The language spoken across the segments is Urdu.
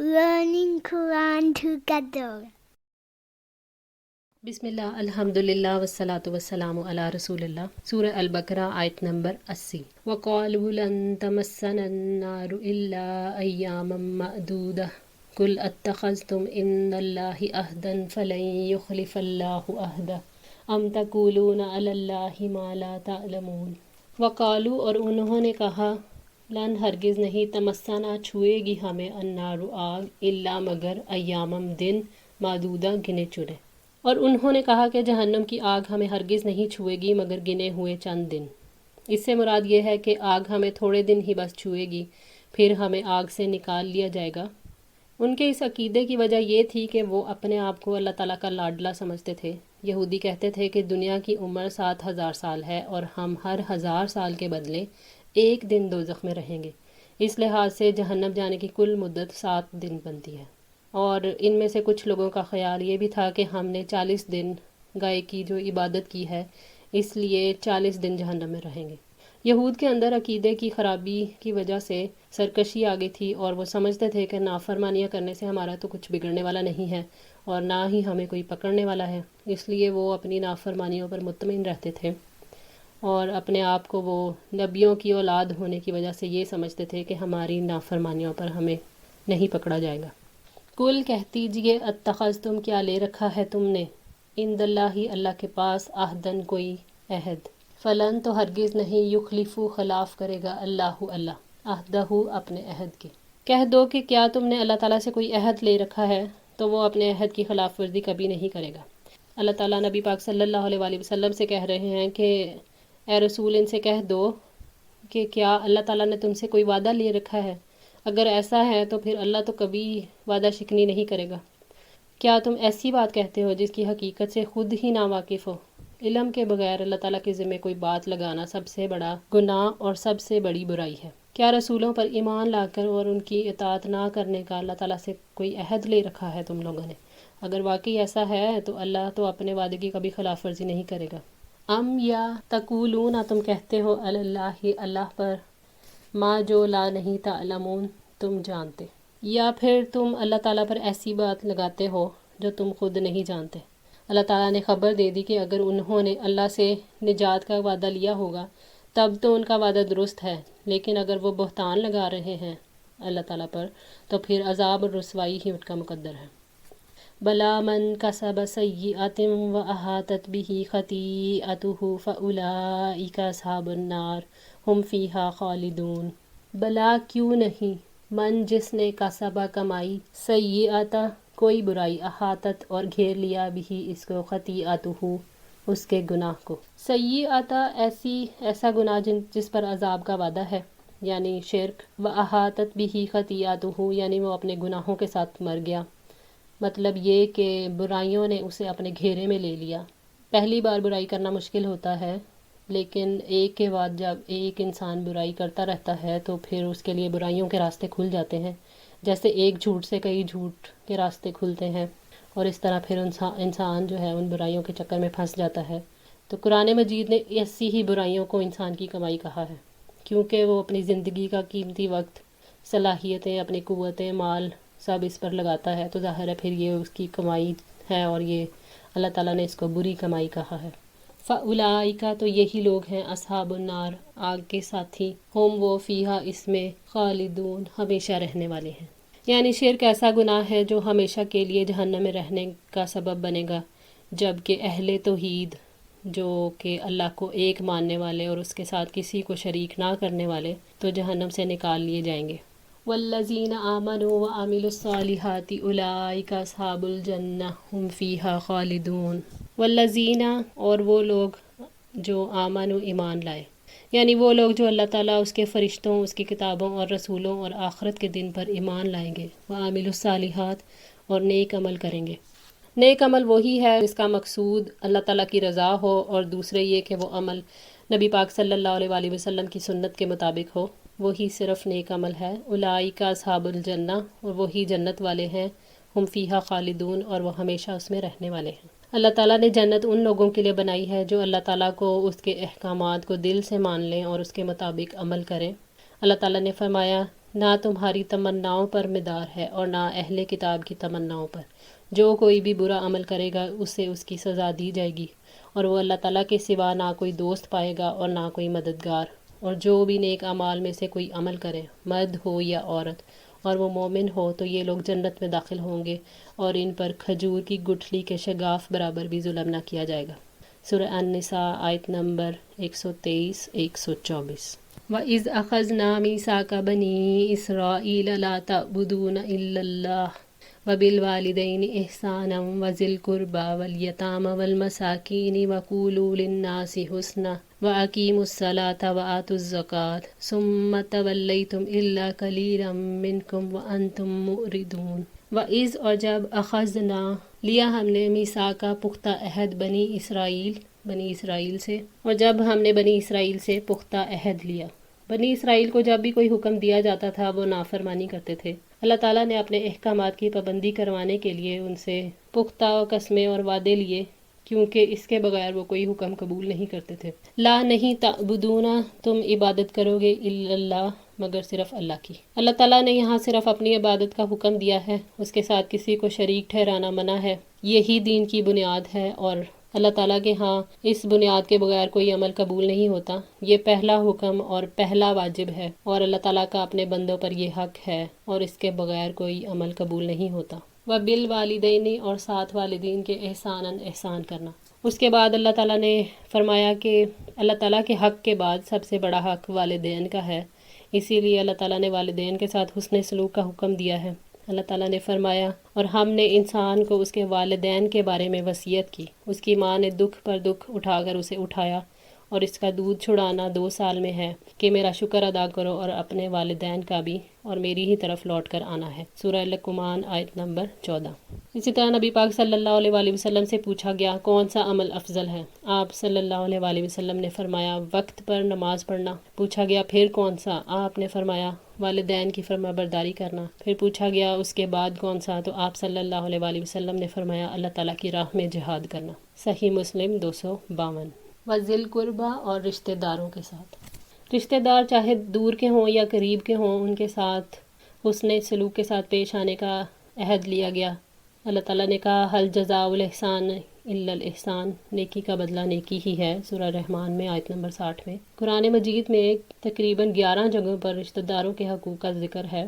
learning Quran together. بسم اللہ الحمدللہ والصلاۃ والسلام علی رسول اللہ۔ سورہ البقرہ آیت نمبر 80۔ وَقَالُوا لَن تَمَسَّنَا النَّارُ إِلَّا أَيَّامًا مَّعْدُودَةً قُلْ أَتَّخَذْتُمْ عِندَ اللَّهِ عَهْدًا فَلَن يُخْلِفَ اللَّهُ عَهْدَهُ أَمْ تَقُولُونَ عَلَى اللَّهِ مَا لَا تَعْلَمُونَ۔ وقالو اور انہوں نے کہا، لن ہرگز نہیں، تمسنا چھوئے گی ہمیں، النار آگ، الا مگر، ایامم دن، معدودہ گنے چنے۔ اور انہوں نے کہا کہ جہنم کی آگ ہمیں ہرگز نہیں چھوئے گی مگر گنے ہوئے چند دن۔ اس سے مراد یہ ہے کہ آگ ہمیں تھوڑے دن ہی بس چھوئے گی، پھر ہمیں آگ سے نکال لیا جائے گا۔ ان کے اس عقیدے کی وجہ یہ تھی کہ وہ اپنے آپ کو اللہ تعالیٰ کا لاڈلا سمجھتے تھے۔ یہودی کہتے تھے کہ دنیا کی عمر 7,000 سال ہے اور ہم ہر 1000 سال کے بدلے ایک دن دوزخ میں رہیں گے۔ اس لحاظ سے جہنم جانے کی کل مدت 7 دن بنتی ہے۔ اور ان میں سے کچھ لوگوں کا خیال یہ بھی تھا کہ ہم نے 40 دن گائے کی جو عبادت کی ہے، اس لیے 40 دن جہنم میں رہیں گے۔ یہود کے اندر عقیدے کی خرابی کی وجہ سے سرکشی آ گئی تھی، اور وہ سمجھتے تھے کہ نافرمانیاں کرنے سے ہمارا تو کچھ بگڑنے والا نہیں ہے اور نہ ہی ہمیں کوئی پکڑنے والا ہے، اس لیے وہ اپنی نافرمانیوں پر مطمئن رہتے تھے، اور اپنے آپ کو وہ نبیوں کی اولاد ہونے کی وجہ سے یہ سمجھتے تھے کہ ہماری نافرمانیوں پر ہمیں نہیں پکڑا جائے گا۔ کل کہہ دیجئے، اتخذتم کیا لے رکھا ہے تم نے، عند اللہ اللہ کے پاس، عہدن کوئی عہد، فلن تو ہرگز نہیں، یخلفو خلاف کرے گا، اللہ اللہ، عہدہ اپنے عہد کے۔ کہہ دو کہ کیا تم نے اللہ تعالیٰ سے کوئی عہد لے رکھا ہے تو وہ اپنے عہد کی خلاف ورزی کبھی نہیں کرے گا۔ اللہ تعالیٰ نبی پاک صلی اللہ علیہ وآلہ وسلم سے کہہ رہے ہیں کہ اے رسول ان سے کہہ دو کہ کیا اللہ تعالیٰ نے تم سے کوئی وعدہ لے رکھا ہے؟ اگر ایسا ہے تو پھر اللہ تو کبھی وعدہ شکنی نہیں کرے گا۔ کیا تم ایسی بات کہتے ہو جس کی حقیقت سے خود ہی ناواقف ہو؟ علم کے بغیر اللہ تعالیٰ کے ذمہ کوئی بات لگانا سب سے بڑا گناہ اور سب سے بڑی برائی ہے۔ کیا رسولوں پر ایمان لا کر اور ان کی اطاعت نہ کرنے کا اللہ تعالیٰ سے کوئی عہد لے رکھا ہے تم لوگوں نے؟ اگر واقعی ایسا ہے تو اللہ تو اپنے وعدے کی کبھی خلاف ورزی نہیں کرے گا۔ ام یا تقولون، تم کہتے ہو، علی اللہ اللہ پر، ما جو لا نہیں تعلمون تم جانتے، یا پھر تم اللہ تعالیٰ پر ایسی بات لگاتے ہو جو تم خود نہیں جانتے۔ اللہ تعالیٰ نے خبر دے دی کہ اگر انہوں نے اللہ سے نجات کا وعدہ لیا ہوگا تب تو ان کا وعدہ درست ہے، لیکن اگر وہ بہتان لگا رہے ہیں اللہ تعالیٰ پر تو پھر عذاب اور رسوائی ہی ان کا مقدر ہے۔ بلا من کسب سیئۃ واحاطت بہ خطیئتہ فاولئک اصحاب النار ہم فیہا خالدون۔ بلا کیوں نہیں، من جس نے، کسبہ کمائی، سیئۃ کوئی برائی، احاطت اور گھیر لیا، بھی اس کو، خطیئتہ اس کے گناہ کو، سیئۃ ایسا گناہ جس پر عذاب کا وعدہ ہے، یعنی شرک، و احاطت بھی خطیئتہ یعنی وہ اپنے گناہوں کے ساتھ مر گیا، مطلب یہ کہ برائیوں نے اسے اپنے گھیرے میں لے لیا۔ پہلی بار برائی کرنا مشکل ہوتا ہے، لیکن ایک کے بعد جب ایک انسان برائی کرتا رہتا ہے تو پھر اس کے لیے برائیوں کے راستے کھل جاتے ہیں، جیسے ایک جھوٹ سے کئی جھوٹ کے راستے کھلتے ہیں، اور اس طرح پھر انسان جو ہے ان برائیوں کے چکر میں پھنس جاتا ہے۔ تو قرآن مجید نے ایسی ہی برائیوں کو انسان کی کمائی کہا ہے، کیونکہ وہ اپنی زندگی کا قیمتی وقت، صلاحیتیں، اپنی قوتیں، مال سب اس پر لگاتا ہے، تو ظاہر ہے پھر یہ اس کی کمائی ہے، اور یہ اللہ تعالیٰ نے اس کو بری کمائی کہا ہے۔ فاولئک تو یہی لوگ ہیں، اصحاب النار آگ کے ساتھی، ہم وہ، فیہا اس میں، خالدون ہمیشہ رہنے والے ہیں۔ یعنی شرک ایسا گناہ ہے جو ہمیشہ کے لیے جہنم میں رہنے کا سبب بنے گا، جبکہ اہل توحید جو کہ اللہ کو ایک ماننے والے اور اس کے ساتھ کسی کو شریک نہ کرنے والے تو جہنم سے نکال لیے جائیں گے۔ والذین آمنوا وعملوا الصالحات اولئک اصحاب الجنہ ہم فیہا خالدون۔ والذین اور وہ لوگ جو آمنوا ایمان لائے، یعنی وہ لوگ جو اللہ تعالیٰ، اس کے فرشتوں، اس کی کتابوں اور رسولوں اور آخرت کے دن پر ایمان لائیں گے، وعملوا الصالحات اور نیک عمل کریں گے۔ نیک عمل وہی ہے جس کا مقصود اللہ تعالیٰ کی رضا ہو، اور دوسرے یہ کہ وہ عمل نبی پاک صلی اللہ علیہ وآلہ وسلم کی سنت کے مطابق ہو، وہی صرف نیک عمل ہے۔ اولئک اصحاب الجنہ اور وہی جنت والے ہیں، ہم فیہا خالدون اور وہ ہمیشہ اس میں رہنے والے ہیں۔ اللہ تعالیٰ نے جنت ان لوگوں کے لیے بنائی ہے جو اللہ تعالیٰ کو، اس کے احکامات کو دل سے مان لیں اور اس کے مطابق عمل کریں۔ اللہ تعالیٰ نے فرمایا، نہ تمہاری تمناؤں پر مدار ہے اور نہ اہل کتاب کی تمناؤں پر۔ جو کوئی بھی برا عمل کرے گا اسے اس کی سزا دی جائے گی، اور وہ اللہ تعالیٰ کے سوا نہ کوئی دوست پائے گا اور نہ کوئی مددگار۔ اور جو بھی نیک اعمال میں سے کوئی عمل کرے، مرد ہو یا عورت، اور وہ مومن ہو، تو یہ لوگ جنت میں داخل ہوں گے، اور ان پر کھجور کی گٹھلی کے شگاف برابر بھی ظلم نہ کیا جائے گا۔ سورہ النساء آیت نمبر 123 124۔ وَإِذْ أَخَذْنَا مِيثَاقَ بَنِي إِسْرَائِيلَ لَا تَعْبُدُونَ إِلَّا اللَّهَ وَبِالْوَالِدَيْنِ إِحْسَانًا وَذِي الْقُرْبَى وَالْيَتَامَى وَالْمَسَاكِينِ وَقُولُوا لِلنَّاسِ حُسْنًا وَأَقِيمُوا الصَّلَاةَ وَآتُوا الزَّكَاةَ ثُمَّ تَوَلَّيْتُمْ إِلَّا قَلِيلًا مِّنكُمْ وَأَنتُم مُّعْرِضُونَ۔ وَإِذْ اور جب أَخَذْنَا لیا ہم نے میثاق پختہ عہد بنی اسرائیل سے، اور جب ہم نے بنی اسرائیل سے پختہ عہد لیا۔ بنی اسرائیل کو جب بھی کوئی حکم دیا جاتا تھا وہ نافرمانی کرتے تھے۔ اللہ تعالیٰ نے اپنے احکامات کی پابندی کروانے کے لیے ان سے پختہ قسمیں اور وعدے لیے، کیونکہ اس کے بغیر وہ کوئی حکم قبول نہیں کرتے تھے۔ لا نہیں تعبدون، تم عبادت کرو گے، الا اللہ، مگر صرف اللہ کی۔ اللہ تعالیٰ نے یہاں صرف اپنی عبادت کا حکم دیا ہے، اس کے ساتھ کسی کو شریک ٹھہرانا منع ہے۔ یہی دین کی بنیاد ہے، اور اللہ تعالیٰ کے ہاں اس بنیاد کے بغیر کوئی عمل قبول نہیں ہوتا۔ یہ پہلا حکم اور پہلا واجب ہے، اور اللہ تعالیٰ کا اپنے بندوں پر یہ حق ہے، اور اس کے بغیر کوئی عمل قبول نہیں ہوتا۔ وَبِالْوَالِدَيْنِ، اور ساتھ والدین کے احساناً، احسان کرنا۔ اس کے بعد اللہ تعالیٰ نے فرمایا کہ اللہ تعالیٰ کے حق کے بعد سب سے بڑا حق والدین کا ہے، اسی لیے اللہ تعالیٰ نے والدین کے ساتھ حسن سلوک کا حکم دیا ہے۔ اللہ تعالیٰ نے فرمایا، اور ہم نے انسان کو اس کے والدین کے بارے میں وصیت کی۔ اس کی ماں نے دکھ پر دکھ اٹھا کر اسے اٹھایا، اور اس کا دودھ چھڑانا 2 سال میں ہے، کہ میرا شکر ادا کرو اور اپنے والدین کا بھی، اور میری ہی طرف لوٹ کر آنا ہے۔ سورہ لقمان آیت نمبر 14۔ اسی طرح نبی پاک صلی اللہ علیہ وآلہ وسلم سے پوچھا گیا کون سا عمل افضل ہے؟ آپ صلی اللہ علیہ وآلہ وسلم نے فرمایا وقت پر نماز پڑھنا۔ پوچھا گیا پھر کون سا؟ آپ نے فرمایا والدین کی فرما برداری کرنا۔ پھر پوچھا گیا اس کے بعد کون سا؟ تو آپ صلی اللہ علیہ وآلہ وسلم نے فرمایا اللہ تعالیٰ کی راہ میں جہاد کرنا۔ صحیح مسلم 252۔ وذی القربیٰ، اور رشتہ داروں کے ساتھ۔ رشتہ دار چاہے دور کے ہوں یا قریب کے ہوں، ان کے ساتھ حسن سلوک کے ساتھ پیش آنے کا عہد لیا گیا۔ اللہ تعالیٰ نے کہا حل جزاء الاحسان الا الاحسان، نیکی کا بدلہ نیکی ہی ہے، سورہ رحمان میں آیت نمبر 60 میں۔ قرآن مجید میں تقریباً 11 جگہوں پر رشتہ داروں کے حقوق کا ذکر ہے،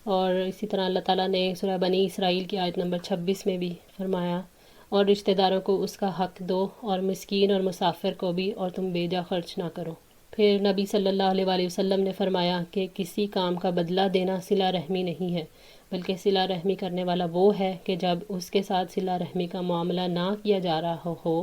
اور اسی طرح اللہ تعالیٰ نے سورہ بنی اسرائیل کی آیت نمبر 26 میں بھی فرمایا اور رشتہ داروں کو اس کا حق دو، اور مسکین اور مسافر کو بھی، اور تم بیجا خرچ نہ کرو۔ پھر نبی صلی اللہ علیہ وآلہ وسلم نے فرمایا کہ کسی کام کا بدلہ دینا صلہ رحمی نہیں ہے، بلکہ صلہ رحمی کرنے والا وہ ہے کہ جب اس کے ساتھ صلہ رحمی کا معاملہ نہ کیا جا رہا ہو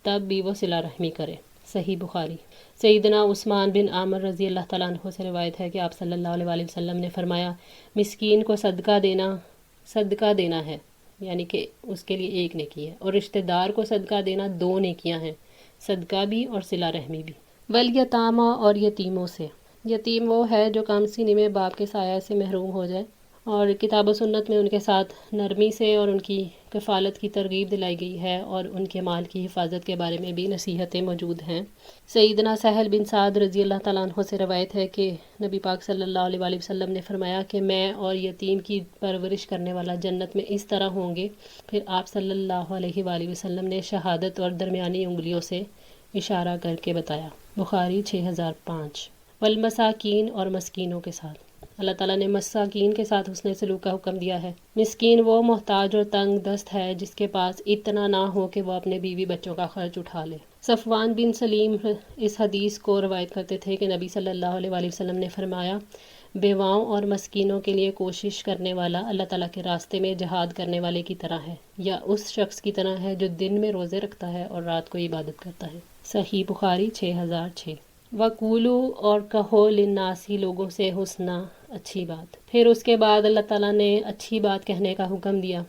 تب بھی وہ صلہ رحمی کرے۔ صحیح بخاری۔ سیدنا عثمان بن عامر رضی اللہ تعالیٰ عنہ سے روایت ہے کہ آپ صلی اللہ علیہ وآلہ وسلم نے فرمایا مسکین کو صدقہ دینا ہے، یعنی کہ اس کے لیے 1 نیکی ہے، اور رشتہ دار کو صدقہ دینا 2 نیکیاں ہیں، صدقہ بھی اور صلہ رحمی بھی۔ والیتامى، اور یتیموں سے۔ یتیم وہ ہے جو کم سنی میں باپ کے سایہ سے محروم ہو جائے، اور کتاب و سنت میں ان کے ساتھ نرمی سے اور ان کی کفالت کی ترغیب دلائی گئی ہے، اور ان کے مال کی حفاظت کے بارے میں بھی نصیحتیں موجود ہیں۔ سیدنا سہل بن سعد رضی اللہ تعالیٰ عنہ سے روایت ہے کہ نبی پاک صلی اللہ علیہ وآلہ وسلم نے فرمایا کہ میں اور یتیم کی پرورش کرنے والا جنت میں اس طرح ہوں گے۔ پھر آپ صلی اللہ علیہ وآلہ وسلم نے شہادت اور درمیانی انگلیوں سے اشارہ کر کے بتایا۔ بخاری 6005۔ والمساکین، اور مسکینوں کے ساتھ۔ اللہ تعالیٰ نے مساکین کے ساتھ حسن سلوک کا حکم دیا ہے۔ مسکین وہ محتاج اور تنگ دست ہے جس کے پاس اتنا نہ ہو کہ وہ اپنے بیوی بچوں کا خرچ اٹھا لے۔ صفوان بن سلیم اس حدیث کو روایت کرتے تھے کہ نبی صلی اللہ علیہ وآلہ وسلم نے فرمایا بیواؤں اور مسکینوں کے لیے کوشش کرنے والا اللہ تعالیٰ کے راستے میں جہاد کرنے والے کی طرح ہے، یا اس شخص کی طرح ہے جو دن میں روزے رکھتا ہے اور رات کو عبادت کرتا ہے۔ صحیح بخاری 6006۔ وَقُولُوا، اور کہو لِلنَّاسِ، لوگوں سے حسنا، اچھی بات۔ پھر اس کے بعد اللہ تعالیٰ نے اچھی بات کہنے کا حکم دیا۔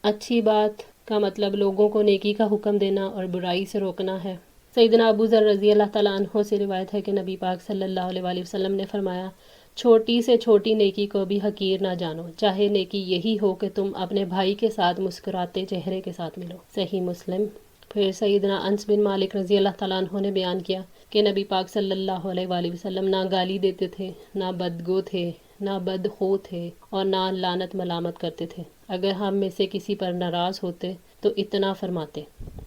اچھی بات کا مطلب لوگوں کو نیکی کا حکم دینا اور برائی سے روکنا ہے۔ سیدنا ابو ذر رضی اللہ تعالیٰ عنہ سے روایت ہے کہ نبی پاک صلی اللہ علیہ وآلہ وسلم نے فرمایا چھوٹی سے چھوٹی نیکی کو بھی حقیر نہ جانو، چاہے نیکی یہی ہو کہ تم اپنے بھائی کے ساتھ مسکراتے چہرے کے ساتھ ملو۔ صحیح مسلم۔ پھر سیدنا انس بن مالک رضی اللہ تعالیٰ عنہ نے بیان کیا کہ نبی پاک صلی اللہ علیہ وآلہ وسلم نہ گالی دیتے تھے، نہ بدگو تھے، نہ بدخو تھے اور نہ لعنت ملامت کرتے تھے۔ اگر ہم میں سے کسی پر ناراض ہوتے تو اتنا فرماتے،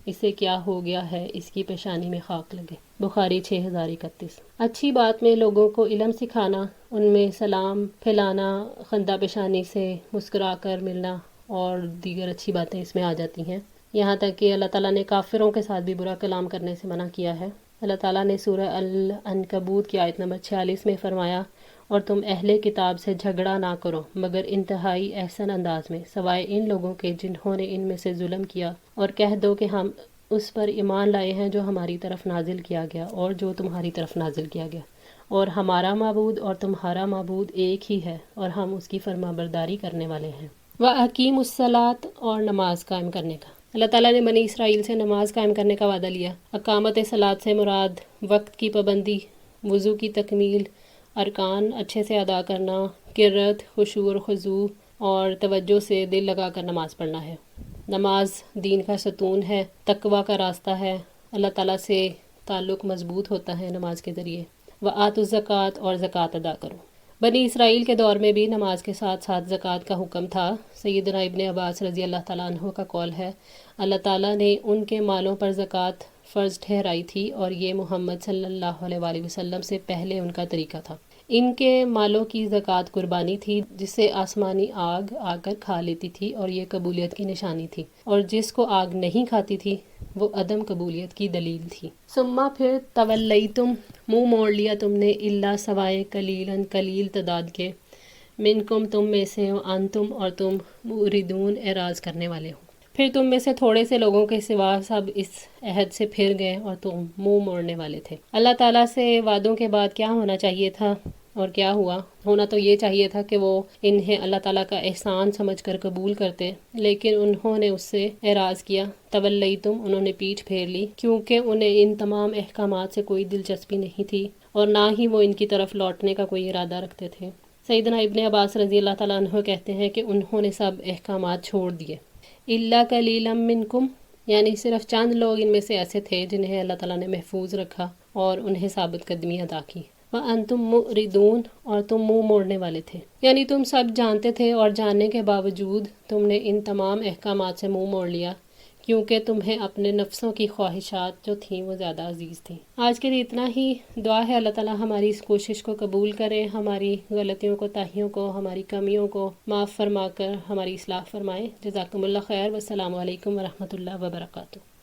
اسے کیا ہو گیا ہے، اس کی پیشانی میں خاک لگے۔ بخاری 6031۔ اچھی بات میں لوگوں کو علم سکھانا، ان میں سلام پھیلانا، خندہ پیشانی سے مسکرا کر ملنا اور دیگر اچھی باتیں اس میں آ جاتی ہیں۔ یہاں تک کہ اللہ تعالیٰ نے کافروں کے ساتھ بھی برا کلام کرنے سے منع کیا ہے۔ اللہ تعالیٰ نے سورہ العنکبوت کی آیت نمبر 46 میں فرمایا، اور تم اہل کتاب سے جھگڑا نہ کرو مگر انتہائی احسن انداز میں، سوائے ان لوگوں کے جنہوں نے ان میں سے ظلم کیا، اور کہہ دو کہ ہم اس پر ایمان لائے ہیں جو ہماری طرف نازل کیا گیا اور جو تمہاری طرف نازل کیا گیا، اور ہمارا معبود اور تمہارا معبود ایک ہی ہے اور ہم اس کی فرما برداری کرنے والے ہیں۔ وَأَقِیمُوا الصَّلَاةَ، اور نماز قائم کرنے کا۔ اللہ تعالیٰ نے بنی اسرائیل سے نماز قائم کرنے کا وعدہ لیا۔ اقامت صلاۃ سے مراد وقت کی پابندی، وضو کی تکمیل، ارکان اچھے سے ادا کرنا، قرت، خشوع اور خضوع اور توجہ سے دل لگا کر نماز پڑھنا ہے۔ نماز دین کا ستون ہے، تقوی کا راستہ ہے، اللہ تعالیٰ سے تعلق مضبوط ہوتا ہے نماز کے ذریعے۔ وآتوا الزکوٰۃ، اور زکوٰۃ ادا کرو۔ بنی اسرائیل کے دور میں بھی نماز کے ساتھ ساتھ زکوٰۃ کا حکم تھا۔ سیدنا ابن عباس رضی اللہ تعالیٰ عنہ کا قول ہے، اللہ تعالیٰ نے ان کے مالوں پر زکوٰۃ فرض ٹھہرائی تھی اور یہ محمد صلی اللہ علیہ وآلہ وسلم سے پہلے ان کا طریقہ تھا۔ ان کے مالوں کی زکوٰۃ قربانی تھی جسے آسمانی آگ آ کر کھا لیتی تھی اور یہ قبولیت کی نشانی تھی، اور جس کو آگ نہیں کھاتی تھی وہ عدم قبولیت کی دلیل تھی۔ ثم پھر تولیتم، منہ موڑ لیا تم نے، الا سوائے قلیلاً، قلیل تعداد کے، منکم تم میں سے، انتم اور تم، معرضون اعراض کرنے والے ہو۔ پھر تم میں سے تھوڑے سے لوگوں کے سوا سب اس عہد سے پھر گئے اور تم منہ موڑنے والے تھے۔ اللہ تعالیٰ سے وعدوں کے بعد کیا ہونا چاہیے تھا اور کیا ہوا؟ ہونا تو یہ چاہیے تھا کہ وہ انہیں اللہ تعالیٰ کا احسان سمجھ کر قبول کرتے، لیکن انہوں نے اس سے اعراض کیا۔ تولیتم، انہوں نے پیٹھ پھیر لی، کیونکہ انہیں ان تمام احکامات سے کوئی دلچسپی نہیں تھی اور نہ ہی وہ ان کی طرف لوٹنے کا کوئی ارادہ رکھتے تھے۔ سیدنا ابن عباس رضی اللہ تعالیٰ عنہ کہتے ہیں کہ انہوں نے سب احکامات چھوڑ دیے۔ الا قلیلا منکم، یعنی صرف چند لوگ ان میں سے ایسے تھے جنہیں اللہ تعالیٰ نے محفوظ رکھا اور انہیں ثابت قدمی عطا کی۔ وَأَنْتُمْ مُعْرِضُونَ، اور تم منہ موڑنے والے تھے، یعنی تم سب جانتے تھے اور جاننے کے باوجود تم نے ان تمام احکامات سے منہ موڑ لیا، کیونکہ تمہیں اپنے نفسوں کی خواہشات جو تھیں وہ زیادہ عزیز تھیں۔ آج کے لیے اتنا ہی۔ دعا ہے اللہ تعالیٰ ہماری اس کوشش کو قبول کرے، ہماری غلطیوں کو، تاہیوں کو، ہماری کمیوں کو معاف فرما کر ہماری اصلاح فرمائے۔ جزاکم اللہ خیر، والسلام علیکم ورحمۃ اللہ وبرکاتہ۔